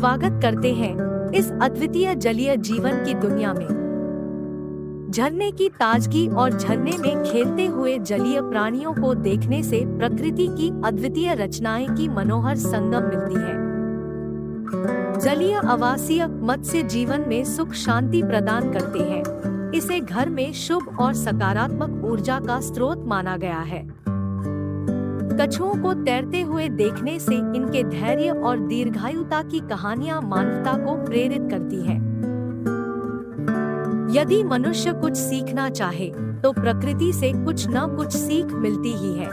स्वागत करते हैं इस अद्वितीय जलीय जीवन की दुनिया में। झरने की ताजगी और झरने में खेलते हुए जलीय प्राणियों को देखने से प्रकृति की अद्वितीय रचनाएं की मनोहर संगम मिलती है। जलीय आवासीय मत्स्य जीवन में सुख शांति प्रदान करते हैं। इसे घर में शुभ और सकारात्मक ऊर्जा का स्रोत माना गया है। कछुओं को तैरते हुए देखने से इनके धैर्य और दीर्घायुता की कहानियां मानवता को प्रेरित करती हैं। यदि मनुष्य कुछ सीखना चाहे तो प्रकृति से कुछ न कुछ सीख मिलती ही है।